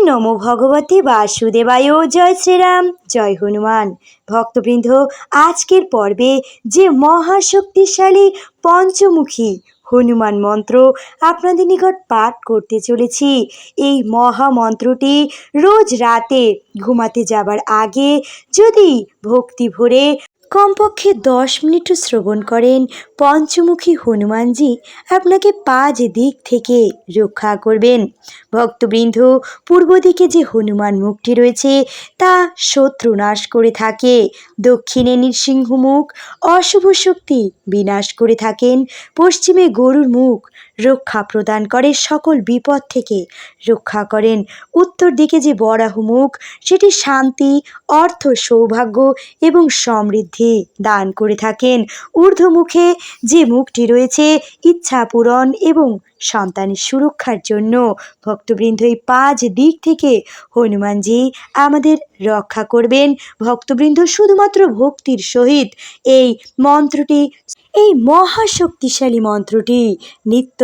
নমো ভগবতে বাসুদেবায়। জয় শ্রীরাম, জয় হনুমান। ভক্তবৃন্দ, আজকের পর্বে যে মহাশক্তিশালী পঞ্চমুখী হনুমান মন্ত্র আপনাদের নিকট পাঠ করতে চলেছি, এই মহামন্ত্রটি রোজ রাতে ঘুমাতে যাবার আগে যদি ভক্তি ভরে কমপক্ষে 10 মিনিট শ্রবণ করেন, পঞ্চমুখী হনুমানজি আপনাকে 5 দিক থেকে রক্ষা করবেন। ভক্তবৃন্দ, পূর্ব দিকে যে হনুমান মুখটি রয়েছে তা শত্রু নাশ করে থাকে, দক্ষিণে নৃসিংহ মুখ অশুভ শক্তি বিনাশ করে থাকেন, পশ্চিমে গরুর মুখ রক্ষা প্রদান করে, সকল বিপদ থেকে রক্ষা করেন, উত্তর দিকে যে বরাহ মুখ সেটি শান্তি, অর্থ, সৌভাগ্য এবং সমৃদ্ধি দান করে থাকেন, ঊর্ধ্বমুখে যে মুখটি রয়েছে ইচ্ছা পূরণ এবং সন্তানের সুরক্ষার জন্য। ভক্তবৃন্দ, এই 5 দিক থেকে হনুমানজি আমাদের রক্ষা করবেন। ভক্তবৃন্দ, শুধুমাত্র ভক্তির সহিত এই মন্ত্রটি, এই মহাশক্তিশালী মন্ত্রটি নিত্য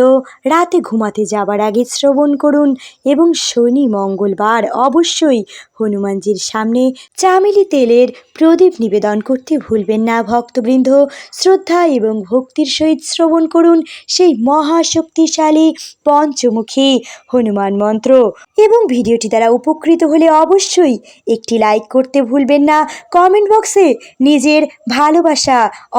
রাতে ঘুমাতে যাবার আগে শ্রবণ করুন এবং শনি মঙ্গলবার অবশ্যই হনুমানজির সামনে চামেলি তেলের প্রদীপ নিবেদন করতে ভুলবেন না। ভক্তবৃন্দ, শ্রদ্ধা এবং ভক্তির সহিত শ্রবণ করুন সেই মহাশক্তিশালী পঞ্চমুখী হনুমান মন্ত্র। এবং ভিডিওটি দ্বারা উপকৃত হলে অবশ্যই একটি লাইক করতে ভুলবেন না। কমেন্ট বক্সে নিজের ভালোবাসা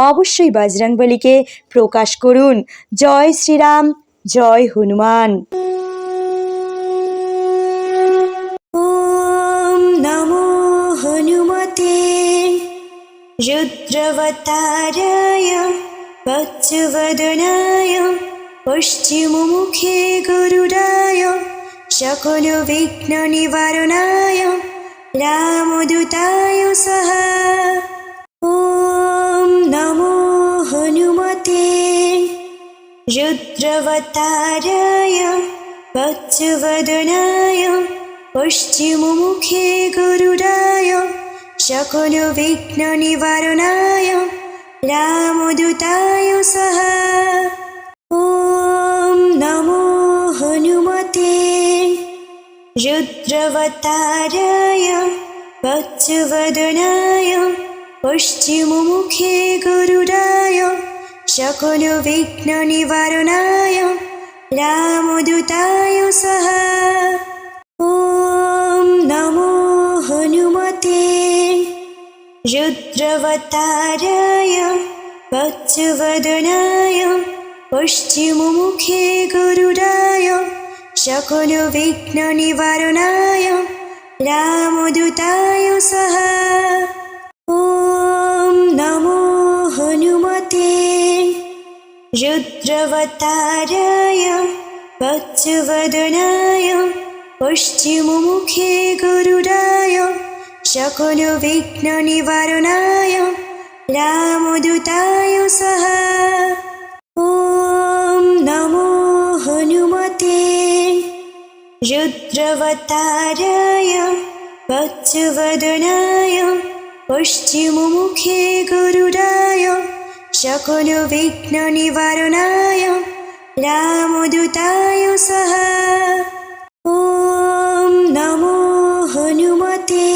অবশ্যই বজরংবলীকে প্রকাশ করুন। জয় শ্রীরাম, জয় হনুমান। ওম নমো হনুমতে রুদ্রবতারায় বজ্রবদনায় পশ্চিমমুখে গরুড়ায় সকল বিঘ্ন নিবারণায় রামদূতায় সহা। ওম নমো হনুমতে রুদ্রবতারায় বজ্রবদনায় পশ্চিমমুখে গরুড়ায় সকল বিঘ্ন নিবারণায় রামদূতায় সহা। ওম নমো হনুমতে রুদ্রবতারায় বজ্রবদনায় পশ্চিমমুখে গরুড়ায় সকল বিঘ্ন নিবারণায় রামদূতায় সহা। ওম নমো হনুমতে রুদ্রবতারায় বজ্রবদনায় পশ্চিমমুখে গরুড়ায় সকল বিঘ্ন নিবারণায় রামদূতায় সহা। ওম নমো হনুমতে রুদ্রবতারায় বজ্রবদনায় পশ্চিমমুখে গরুড়ায় সকল বিঘ্ন নিবারণায় রামদূতায় সহা। ওম নমো হনুমতে রুদ্রবতারায় বজ্রবদনায় পশ্চিমমুখে গরুড়ায় সকল বিঘ্ন নিবারণায় রামদূতায় সহা। ওম নমো হনুমতে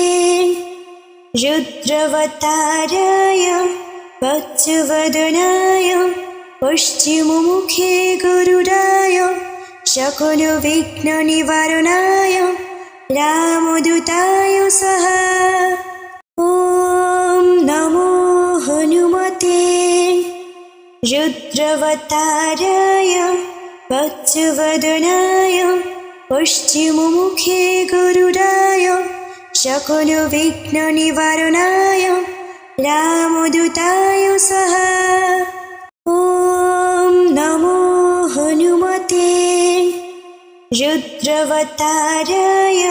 রুদ্রবতারায় বজ্রবদনায় পশ্চিমমুখে গরুড়ায় সকল বিঘ্ন নিবারণায় রামদূতায় সহা। ওম নমো হনুমতে রুদ্রবতারায় বজ্রবদনায় পশ্চিমমুখে গরুড়ায় সকল বিঘ্ন নিবারণায় রামদূতায় সহা। ওম নমো হনুমতে রুদ্রবতারায়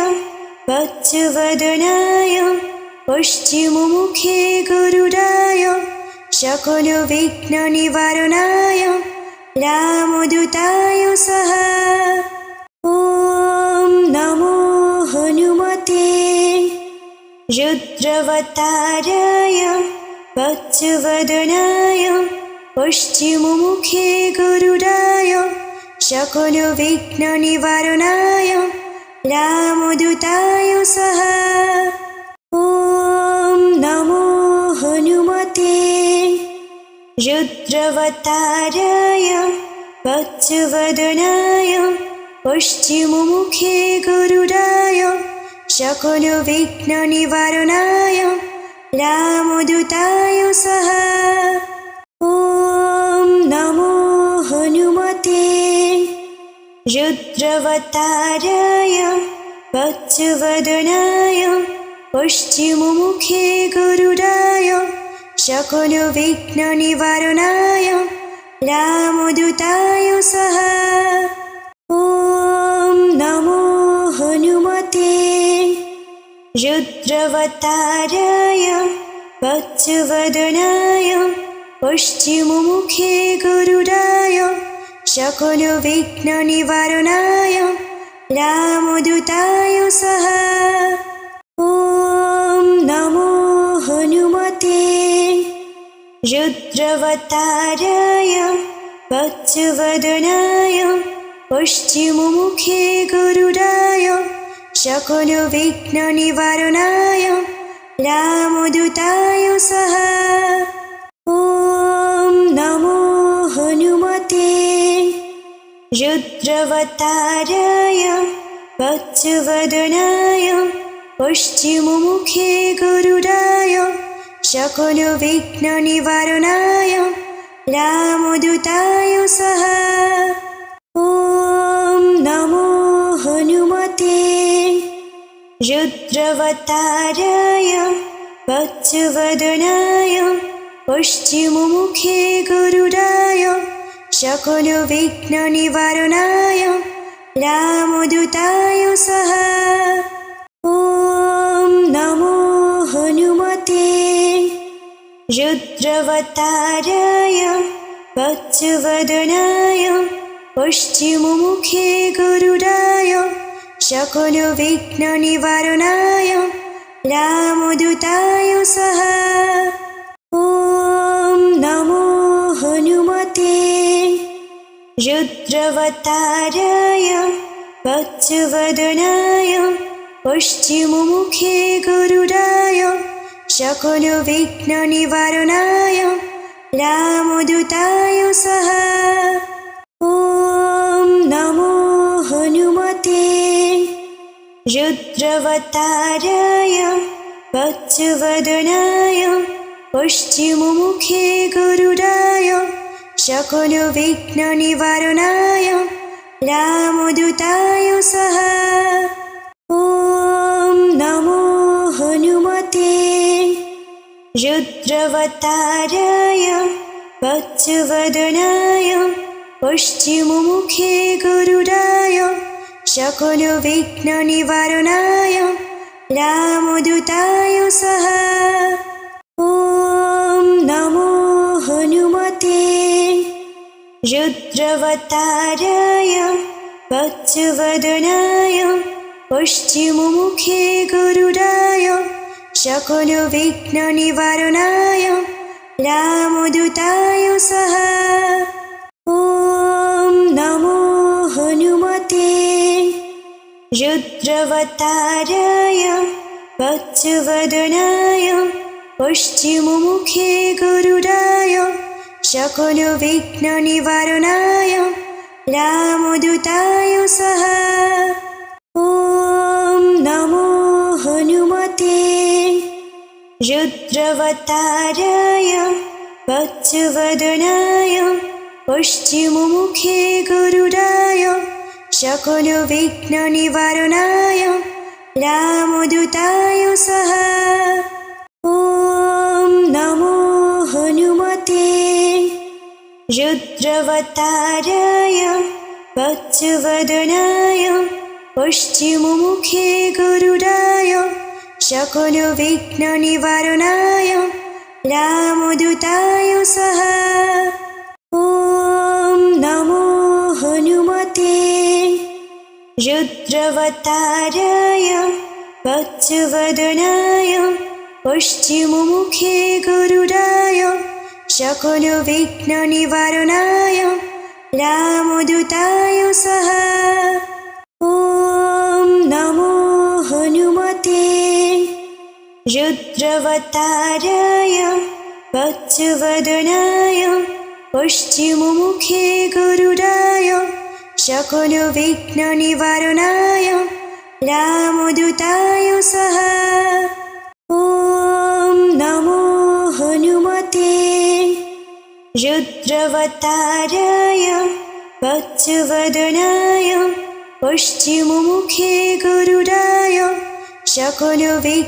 বজ্রবদনায় পশ্চিমমুখে গরুড়ায় সকল বিঘ্ন নিবারণায় রামদূতায় সহা। ওম নমো হনুমতে রুদ্রবতারায় বজ্রবদনায় পশ্চিমমুখে গরুড়ায় সকল বিঘ্ন নিবারণায় रामदूताय सह। ॐ नमो हनुमते रुद्रवताराय वत्सवदनाय पश्चिममुखे गरुडाय सकलविघ्ननिवारणाय रामदूताय सह। ॐ नमो हनुमते रुद्रवताराय वत्सवदनाय पश्चिममुखे गरुडाय सकलविघ्ननिवारणाय रामदूताय सह। ॐ नमो हनुमते रुद्रवताराय वत्सवदनाय पश्चिममुखे गरुडाय सकलविघ्ननिवारणाय रामदूताय सह। ॐ नमो हनुमते रुद्रवताराय वत्सवदनाय पश्चिममुखे गरुडाय सकलविघ्ननिवारणाय रामदूताय सह। ॐ नमो हनुमते रुद्रवताराय वत्सवदनाय पश्चिममुखे गरुडाय सकलविघ्ननिवारणाय रामदूताय सह। ॐ नमो हनुमते रुद्रवताराय वत्सवदनाय पश्चिममुखे गरुडाय सकलविघ्ननिवारणाय रामदूताय सह। ॐ नमो हनुमते रुद्रवताराय वत्सवदनाय पश्चिममुखे गरुडाय सकलविघ्ननिवारणाय रामदूताय सह। ॐ नमो हनुमते रुद्रवताराय वत्सवदनाय पश्चिममुखे गरुडाय सकलविघ्ननिवारणाय रामदूताय सह। ॐ नमो हनुमते रुद्रवताराय वत्सवदनाय पश्चिममुखे गरुडाय सकलविघ्ननिवारणाय रामदूताय सह। ॐ नमो हनुमते रुद्रवताराय वत्सवदनाय पश्चिममुखे गरुडाय सकलविघ्ननिवारणाय रामदूताय सह। ॐ नमो हनुमते रुद्रवताराय वत्सवदनाय पश्चिममुखे गरुडाय सकलविघ्ननिवारणाय रामदूताय सह। ॐ नमो हनुमते रुद्रवताराय वत्सवदनाय पश्चिममुखे गरुडाय सकलविघ्ननिवारणाय रामदूताय सह। ॐ नमो हनुमते रुद्रवताराय वत्सवदनाय पश्चिममुखे गरुडाय सकलविघ्ननिवारणाय रामदूताय सह। ॐ नमो हनुमते रुद्रवताराय वत्सवदनाय पश्चिममुखे गरुडाय सकलविघ्ननिवारणाय रामदूताय सह। ॐ नमो हनुमते रुद्रवताराय वत्सवदनाय पश्चिममुखे गरुडाय सकलविघ्ननिवारणाय रामदूताय सह। ॐ रुद्रवताराय वत्सवदनाय पश्चिममुखे गरुडाय सकलविघ्ननिवारणाय रामदूताय स्वाहा। ॐ नमो हनुमते रुद्रवताराय वत्सवदनाय पश्चिममुखे गरुडाय सकलविघ्ननिवारणाय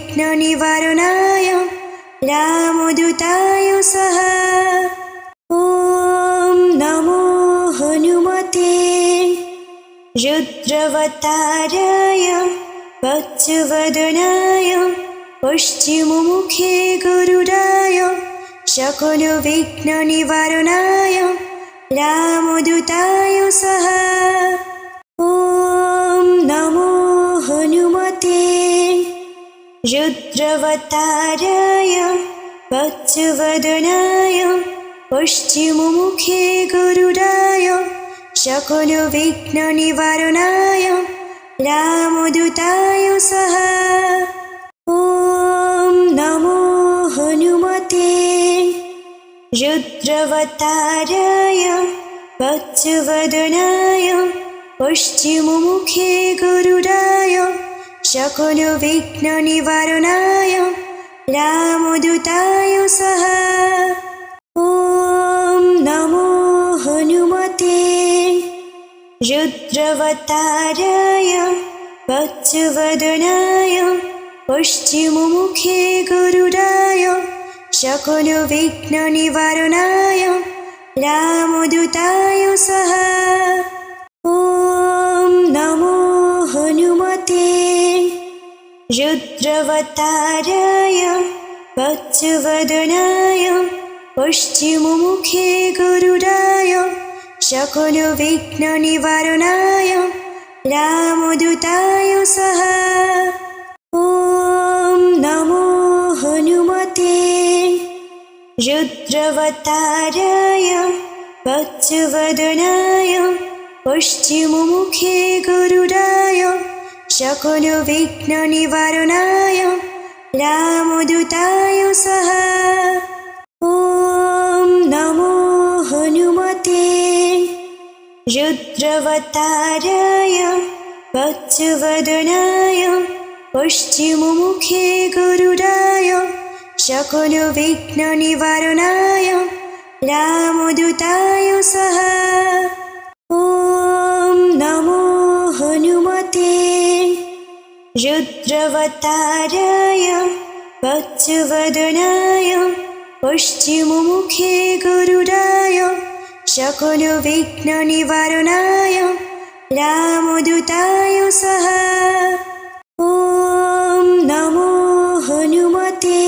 रामदूताय स्वाहा। ॐ नमो हनुमते रुद्रवताराय वत्सवदनाय पश्चिममुखे गरुडाय सकलविघ्ननिवारणाय रामदूताय स्वाहा। ॐ नमो हनुमते रुद्रवताराय वत्सवदनाय पश्चिममुखे गरुडाय सकलविघ्ननिवारणाय रामदूताय स्वाहा। ॐ नमो हनुमते रुद्रवताराय वत्सवदनाय पश्चिममुखे गरुडाय सकलविघ्ननिवारणाय रामदूताय स्वाहा। ॐ नमो हनुमते रुद्रवताराय वत्सवदनाय पश्चिममुखे गरुडाय सकलविघ्ननिवारणाय रामदूताय स्वाहा। ॐ नमो हनुमते रुद्रवताराय वत्सवदनाय पश्चिममुखे गरुडाय सकलविघ्ननिवारणाय रामदूताय स्वाहा। ॐ नमो हनुमते रुद्रवताराय वत्सवदनाय पश्चिममुखे गरुडाय सकलविघ्ननिवारणाय रामदूताय स्वाहा। ॐ नमो हनुमते रुद्रवताराय वत्सवदनाय पश्चिममुखे गरुडाय सकलविघ्ननिवारणाय रामदूताय स्वाहा। ॐ नमो हनुमते रुद्रवताराय वत्सवदनाय पश्चिममुखे गरुडाय सकलविघ्ननिवारणाय रामदूताय स्वाहा। ॐ नमो हनुमते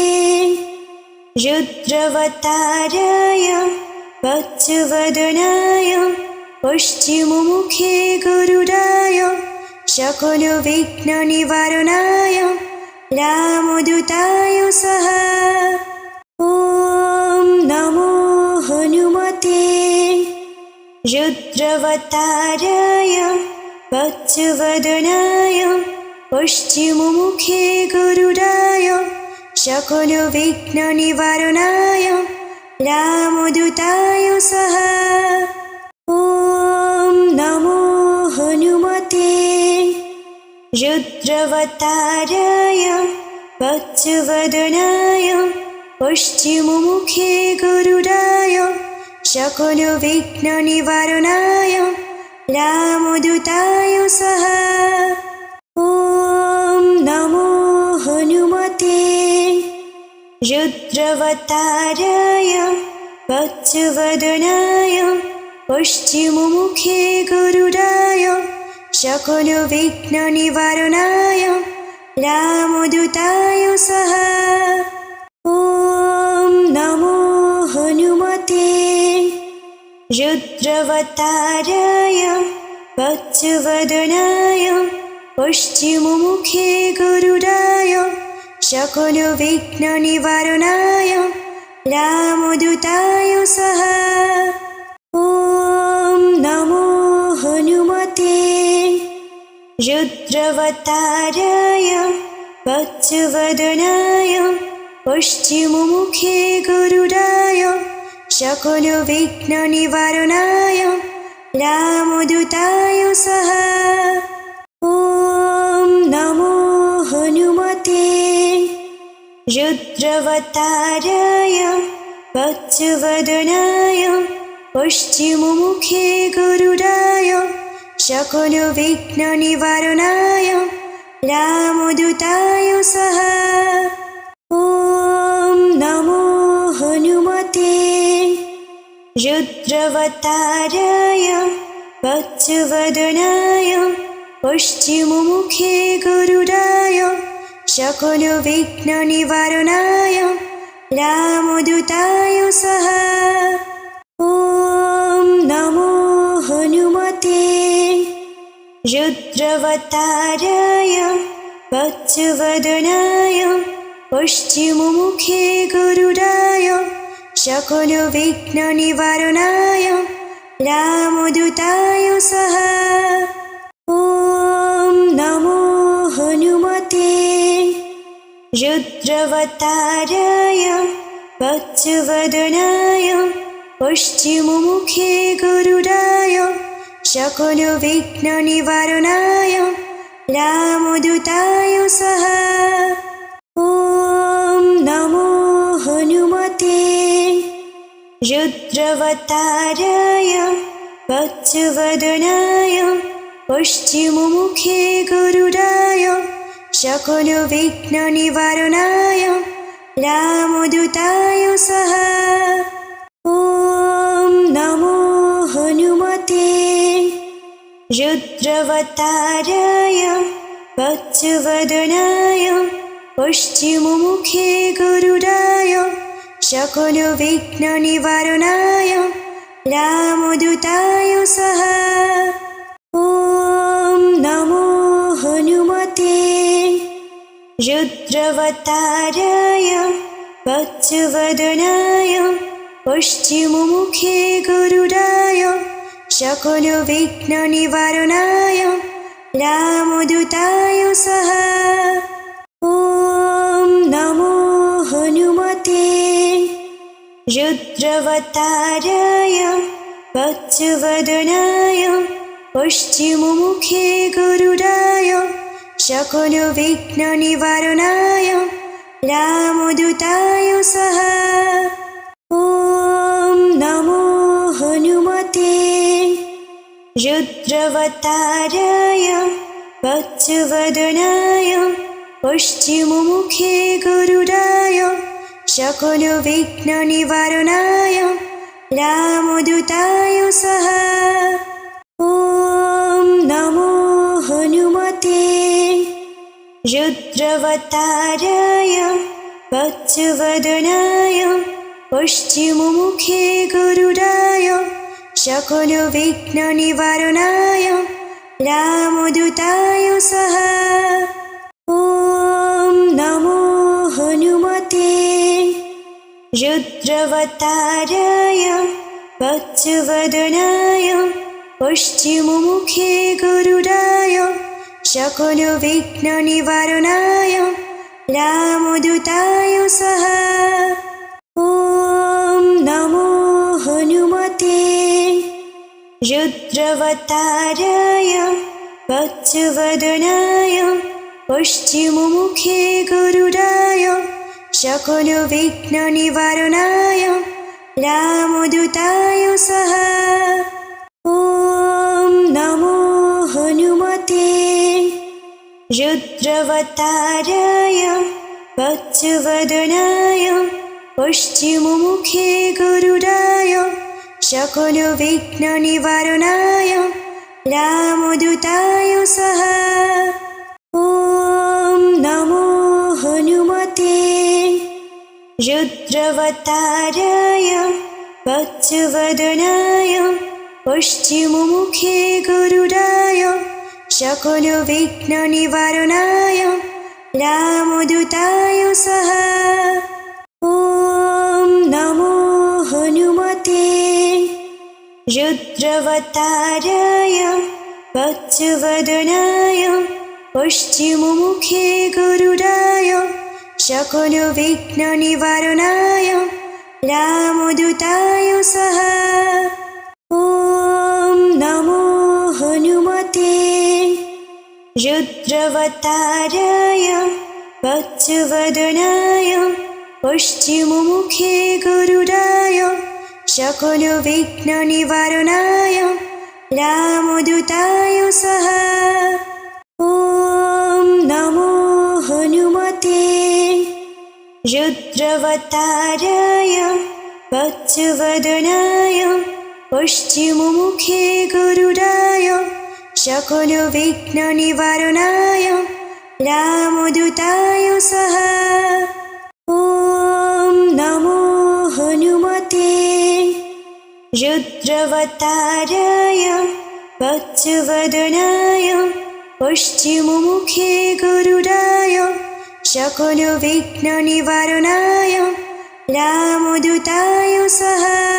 रुद्रवताराय वत्सवदनाय पश्चिममुखे गरुडाय सकलविघ्ननिवारणाय रामदूताय स्वाहा। ॐ नमो हनुमते रुद्रवताराय वत्सवदनाय पश्चिममुखे गरुडाय सकलविघ्ननिवारणाय रामदूताय स्वाहा। ॐ नमो हनुमते रुद्रवताराय वत्सवदनाय पश्चिममुखे गरुडाय सकलविघ्ननिवारणाय रामदूताय स्वाहा। ॐ नमो हनुमते रुद्रवताराय वत्सवदनाय पश्चिममुखे गरुडाय सकलविघ्ननिवारणाय रामदूताय स्वाहा। ॐ नमो हनुमते रुद्रवताराय वत्सवदनाय पश्चिममुखे गरुडाय सकलविघ्ननिवारणाय रामदूताय स्वाहा। ॐ नमो हनुमते रुद्रवताराय वत्सवदनाय पश्चिममुखे गरुडाय सकलविघ्ननिवारणाय रामदूताय स्वाहा। ॐ नमो हनुमते रुद्रावताराय वत्सवदनाय पश्चिममुखे गरुडाय सकलविघ्ननिवारणाय रामदूताय स्वाहा। ॐ नमो हनुमते रुद्रावताराय वत्सवदनाय पश्चिममुखे गरुडाय सकलविघ्ननिवारणाय रामदूताय स्वाहा। ॐ नमो हनुमते रुद्रावताराय वत्सवदनाय पश्चिममुखे गरुडाय सकलविघ्ननिवारणाय रामदूताय स्वाहा। ॐ नमो हनुमते रुद्रावताराय वत्सवदनाय पश्चिममुखे गरुडाय सकलविघ्ननिवारणाय रामदूताय स्वाहा। ॐ नमो हनुमते रुद्रावताराय वत्सवदनाय पश्चिममुखे गरुडाय सकलविघ्ननिवारणाय रामदूताय स्वाहा। ॐ नमो हनुमते रुद्रावताराय वत्सवदनाय पश्चिममुखे गरुडाय सकलविघ्ननिवारणाय रामदूताय स्वाहा। ॐ नमो हनुमते रुद्रावताराय वत्सवदनाय पश्चिममुखे गरुडाय सकलविघ्ननिवारणाय रामदूताय स्वाहा। ॐ नमो हनुमते रुद्रावताराय वत्सवदनाय पश्चिममुखे गरुडाय सकलविघ्ननिवारणाय रामदूताय स्वाहा। ॐ नमो हनुमते रुद्रावताराय वत्सवदनाय पश्चिममुखे गरुडाय सकलविघ्ननिवारणाय रामदूताय स्वाहा। ॐ नमो हनुमते रुद्रावताराय वत्सवदनाय पश्चिममुखे गरुडाय सकलविघ्ननिवारणाय रामदूताय स्वाहा। ॐ नमो हनुमते रुद्रावताराय वत्सवदनाय पश्चिममुखे गरुडाय सकलविघ्ननिवारणाय रामदूताय स्वाहा। ॐ नमो हनुमते रुद्रावताराय वत्सवदनाय पश्चिममुखे गरुडाय सकलविघ्ननिवारणाय रामदूताय स्वाहा। ॐ नमो हनुमते रुद्रावताराय वत्सवदनाय पश्चिममुखे गरुडाय सकलविघ्ननिवारणाय रामदूताय स्वाहा। ॐ नमो हनुमते रुद्रावताराय वत्सवदनाय पश्चिममुखे गरुडाय सकलविघ्ननिवारणाय रामदूताय स्वाहा। ॐ नमो हनुमते रुद्रावताराय वत्सवदनाय पश्चिममुखे गरुडाय সকল বিঘ্ন নিবারণায় রামদূতায় স্বাহা। ওম নমো হনুমতে রুদ্রবতারায় বজ্রবদনায় পশ্চিমমুখে গরুড়ায় সকল বিঘ্ন নিবারণায় রামদূতায় স্বাহা। ওম নমো হনুমতে রুদ্রবতারায় বজ্রবদনায় পশ্চিমমুখে গরুড়ায় সকল বিঘ্ন নিবারণায় রামদূতায় স্বাহা। ওম নমো হনুমতে রুদ্রবতারায় বজ্রবদনায় পশ্চিমমুখে গরুড়ায় সকল বিঘ্ন নিবারণায় রামদূতায় স্বাহা।